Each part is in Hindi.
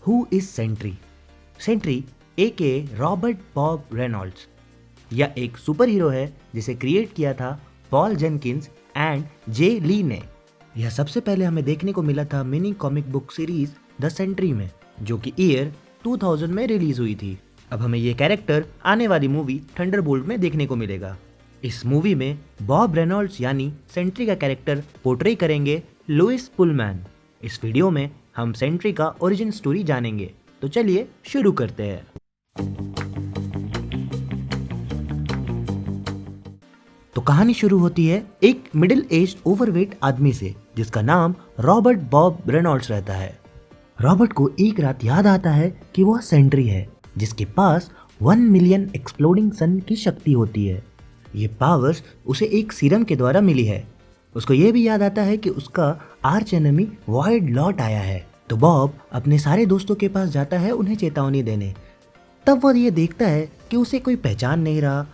Who is Sentry? Sentry a Robert Bob Reynolds यह एक सुपर हीरो है जिसे क्रिएट किया था Paul Jenkins and J Lee ने। यह सबसे पहले हमें देखने को मिला था mini comic book series the Sentry में, जो कि ईयर 2000 में रिलीज हुई थी। अब हमें ये कैरेक्टर आने वाली मूवी थंडरबोल्ट में देखने को मिलेगा। इस मूवी में बॉब रेनॉल्ड्स यानी सेंट्री का कैरेक्टर पोर्ट्रे करेंगे लुइस पुलमैन। इस वीडियो में हम सेंट्री का ओरिजिन स्टोरी जानेंगे, तो चलिए शुरू करते हैं। तो कहानी शुरू होती है एक मिडिल एज ओवरवेट आदमी से जिसका नाम रॉबर्ट बॉब रेनॉल्ड्स रहता है। रॉबर्ट को एक रात याद आता है कि वह सेंट्री है जिसके पास 1 मिलियन एक्सप्लोडिंग सन की शक्ति होती है। ये पावर्स उसे एक सीरम के द्वारा मिली है। उसको ये भी याद आता है कि उसका आर्च एनिमी वॉइड लौट आया है। तो बॉब अपने सारे दोस्तों के पास जाता है उन्हें चेतावनी देने। तब वह ये देखता है कि उसे कोई पहचान नहीं रहा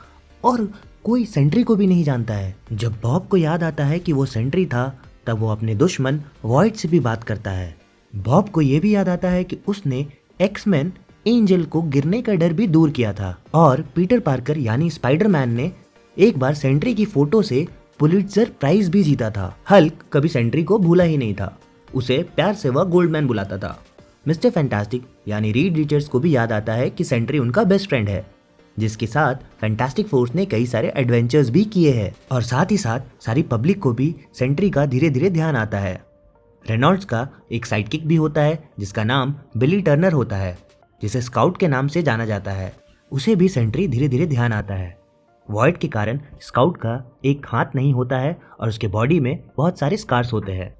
और कोई सेंट्री को भी नहीं जानता है। जब बॉब को याद आता है कि वो सेंट्री था, तब वो अपने दुश्मन वॉइड से भी बात करता है। बॉब को ये भी याद आता है कि उसने एक्समैन एंजल को गिरने का डर भी दूर किया था और पीटर पार्कर यानी स्पाइडरमैन ने एक बार सेंट्री की फोटो से पुलिट्जर प्राइज भी जीता था। हल्क कभी सेंट्री को भूला ही नहीं था, उसे प्यार से वह गोल्डमैन बुलाता था। मिस्टर फैंटास्टिक यानी रीड रिचर्ड्स को भी याद आता है कि सेंट्री उनका बेस्ट फ्रेंड है, जिसके साथ फैंटास्टिक फोर्स ने कई सारे एडवेंचर्स भी किए हैं। और साथ ही साथ सारी पब्लिक को भी सेंट्री का धीरे धीरे ध्यान आता है। रेनॉल्ड्स का एक साइडकिक भी होता है जिसका नाम बिली टर्नर होता है, जिसे स्काउट के नाम से जाना जाता है। उसे भी सेंट्री धीरे धीरे ध्यान आता है। वॉइड के कारण स्काउट का एक हाथ नहीं होता है और उसके बॉडी में बहुत सारे स्कार्स होते हैं।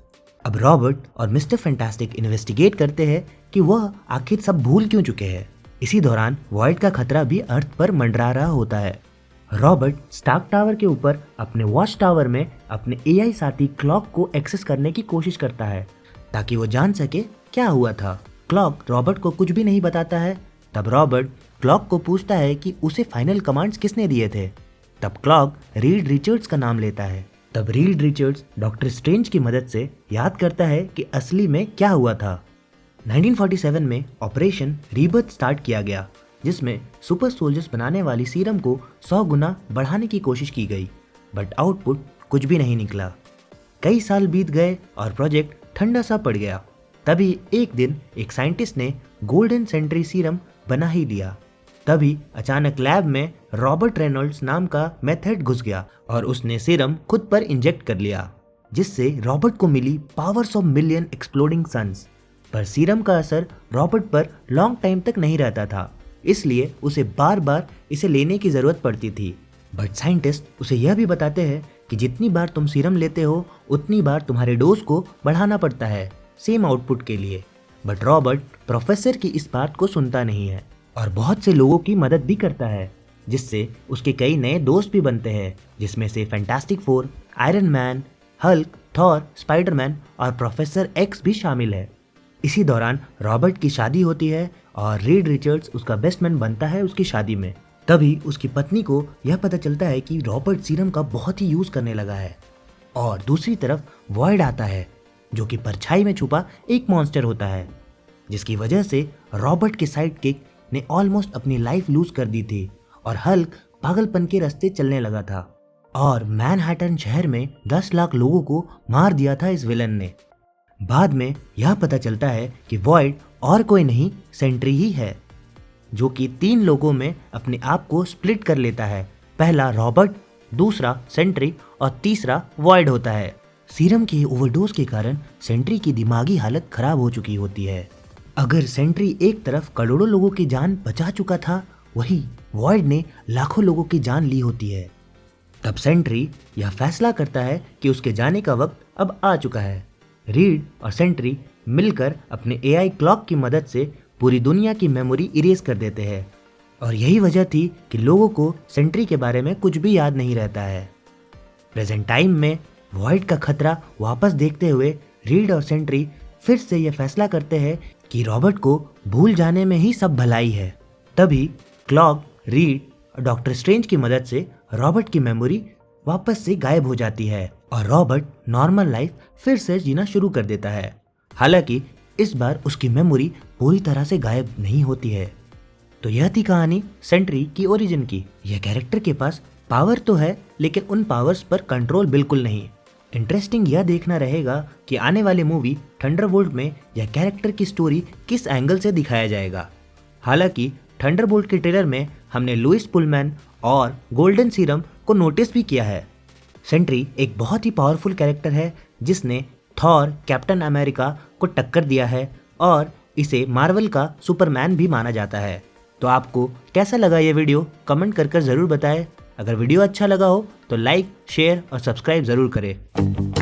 अब रॉबर्ट और मिस्टर फैंटास्टिक इन्वेस्टिगेट करते हैं कि वह आखिर सब भूल क्यों चुके हैं। इसी दौरान वॉइड का खतरा भी अर्थ पर मंडरा रहा होता है। रॉबर्ट स्टार्क टावर के ऊपर अपने वॉच टावर में अपने एआई साथी क्लॉक को एक्सेस करने की कोशिश करता है ताकि वो जान सके क्या हुआ था। क्लॉक रॉबर्ट को कुछ भी नहीं बताता है। तब रॉबर्ट क्लॉक को पूछता है कि उसे फाइनल कमांड्स किसने दिए थे। तब क्लॉक रीड रिचर्ड्स का नाम लेता है। तब रीड रिचर्ड्स डॉक्टर स्ट्रेंज की मदद से याद करता है कि असली में क्या हुआ था। 1947 में ऑपरेशन रीबर्थ स्टार्ट किया गया, जिसमें सुपर सोल्जर्स बनाने वाली सीरम को 100 गुना बढ़ाने की कोशिश की गई, बट आउटपुट कुछ भी नहीं निकला। कई साल बीत गए और प्रोजेक्ट ठंडा सा पड़ गया। तभी एक दिन एक साइंटिस्ट ने गोल्डन सेंट्री सीरम बना ही लिया। तभी अचानक लैब में रॉबर्ट रेनॉल्ड्स नाम का मेथड घुस गया और उसने सीरम खुद पर इंजेक्ट कर लिया, जिससे रॉबर्ट को मिली powers of million exploding suns. पर सीरम का असर रॉबर्ट पर लॉन्ग टाइम तक नहीं रहता था, इसलिए उसे बार बार इसे लेने की जरूरत पड़ती थी। बट साइंटिस्ट उसे यह भी बताते हैं कि जितनी बार तुम सीरम लेते हो उतनी बार तुम्हारे डोज को बढ़ाना पड़ता है सेम आउटपुट के लिए। बट रॉबर्ट प्रोफेसर की इस बात को सुनता नहीं है और बहुत से लोगों की मदद भी करता है, जिससे उसके कई नए दोस्त भी बनते हैं, जिसमें से fantastic four, iron man, Hulk, Thor, Spiderman और प्रोफेसर एक्स भी शामिल है। इसी दौरान रॉबर्ट की शादी होती है और रीड रिचर्ड्स उसका बेस्ट मैन बनता है उसकी शादी में। तभी उसकी पत्नी को यह पता चलता है कि रॉबर्ट सीरम का बहुत ही यूज करने लगा है। और दूसरी तरफ वॉइड आता है, जो कि परछाई में छुपा एक मॉन्स्टर होता है, जिसकी वजह से रॉबर्ट के साइडकिक ने ऑलमोस्ट अपनी लाइफ लूज कर दी थी और हल्क पागलपन के रास्ते चलने लगा था और मैनहट्टन शहर में 10 लाख लोगों को मार दिया था इस विलन ने। बाद में यह पता चलता है कि वॉइड और कोई नहीं सेंट्री ही है, जो कि 3 लोगों में अपने आप को स्प्लिट कर लेता है। पहला रॉबर्ट, दूसरा सेंट्री और तीसरा वॉइड होता है। सीरम के ओवरडोज के कारण सेंट्री की दिमागी हालत खराब हो चुकी होती है। अगर सेंट्री एक तरफ करोड़ों लोगों की जान बचा चुका था, वही वॉइड ने लाखों लोगों की जान ली होती है। तब सेंट्री यह फैसला करता है कि उसके जाने का वक्त अब आ चुका है। रीड और सेंट्री मिलकर अपने एआई क्लॉक की मदद से पूरी दुनिया की मेमोरी इरेज कर देते हैं और यही वजह थी कि लोगों को सेंट्री के बारे में कुछ भी याद नहीं रहता है। प्रेजेंट टाइम में वॉइड का खतरा वापस देखते हुए रीड और सेंट्री फिर से यह फैसला करते हैं कि रॉबर्ट को भूल जाने में ही सब भलाई है। तभी क्लॉक, रीड और डॉक्टर स्ट्रेंज की मदद से रॉबर्ट की मेमोरी वापस से गायब हो जाती है और रॉबर्ट नॉर्मल लाइफ फिर से जीना शुरू कर देता है। हालांकि इस बार उसकी मेमोरी पूरी तरह से गायब नहीं होती है। तो यह थी कहानी सेंट्री की ओरिजिन की। यह कैरेक्टर के पास पावर तो है, लेकिन उन पावर्स पर कंट्रोल बिल्कुल नहीं। इंटरेस्टिंग यह देखना रहेगा कि आने वाली मूवी थंडरबोल्ट में यह कैरेक्टर की स्टोरी किस एंगल से दिखाया जाएगा। हालांकि थंडरबोल्ट के ट्रेलर में हमने लुइस पुलमैन और गोल्डन सीरम को नोटिस भी किया है। सेंट्री एक बहुत ही पावरफुल कैरेक्टर है जिसने थॉर, कैप्टन अमेरिका को टक्कर दिया है और इसे मार्वल का सुपरमैन भी माना जाता है। तो आपको कैसा लगा ये वीडियो कमेंट कर ज़रूर बताएं। अगर वीडियो अच्छा लगा हो तो लाइक, शेयर और सब्सक्राइब ज़रूर करें।